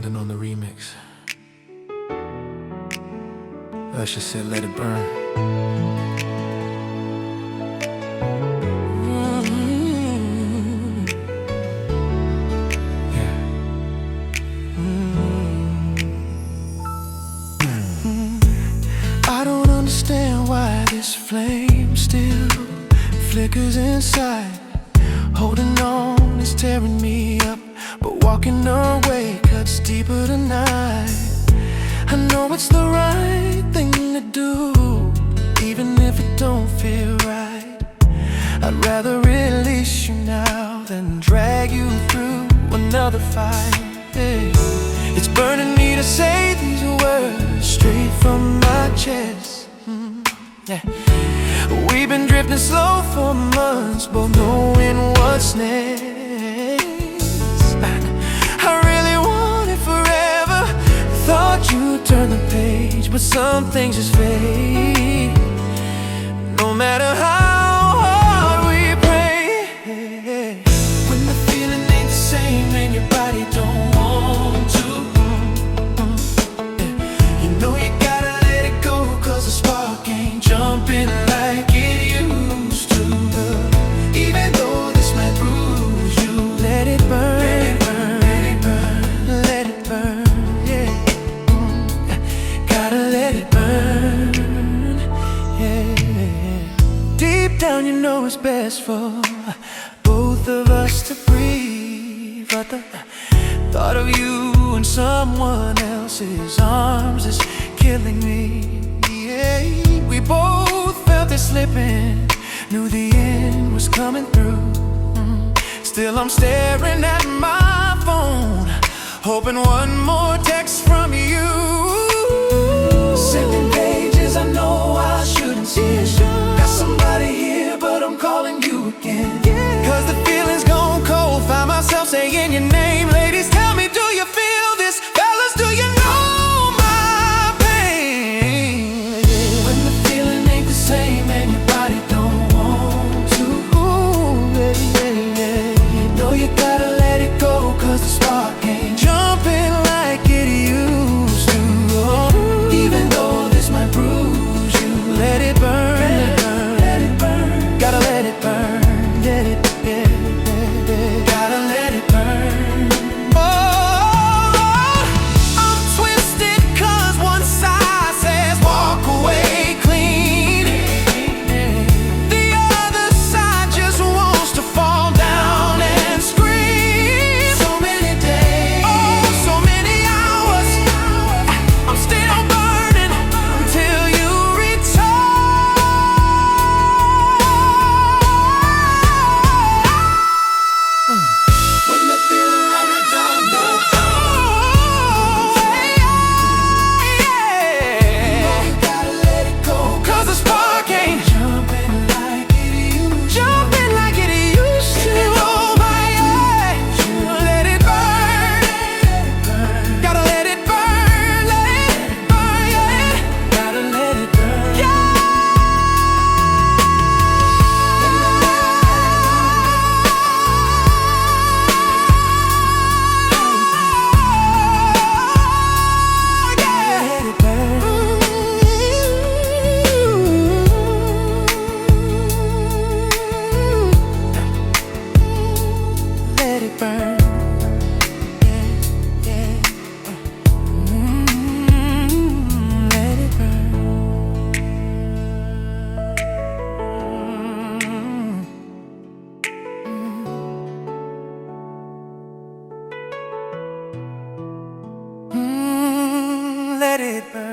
Landon on the remix. FAX Let It Burn. I don't understand why this flame still flickers inside. Holding on is tearing me up, but walking away cuts deeper tonight. I know it's the right thing to do, even if it don't feel right. I'd rather release you now than drag you through another fight. It's burning me to say these words straight from my chest. We've been drifting slow for months, both knowing what's next. I really want it forever. Thought you'd turn the page, but some things just fade. No matter how hard we pray, when the feeling ain't the same and your body don't want to, you know you gotta let it go, 'cause the spark ain't jumping like it used to. Even though this might bruise you, let it burn, let it burn, let it burn, let it burn, yeah. Gotta let it burn, yeah. Deep down you know it's best for both of us to breathe, but the thought of you in someone else's arms is killing me, yeah. We both felt it slipping, knew the end was coming through. Still I'm staring at my phone, hoping one more text from you. Sending pages I know I shouldn't send. Got somebody here, but I'm calling you again, 'cause the feeling's gone cold. Find myself saying your name. Ladies, tell me, do you feel this? Fellas, do you know my pain? When the feeling ain't the same and your body don't want to, you know you gotta let it go, 'cause the spark ain't jumping like it used to. Even though this might bruise you, let it burn, let it burn, let it burn. Gotta let it burn, let it, yeah, yeah, yeah. Gotta let it burn. Oh, I'm twisted 'cause one side says walk away clean, the other side just wants to fall down and scream. So many days, oh, so many hours, I'm still burning until you return. When the feeling like it don't go, yeah, you gotta let it go, 'cause the spark ain't jumping like it used to. Oh my, yeah. Let it burn, gotta let it burn, let it burn, yeah. Gotta let it burn, yeah. Let it burn. Let it burn. Yeah, yeah. Let it burn. Let it burn.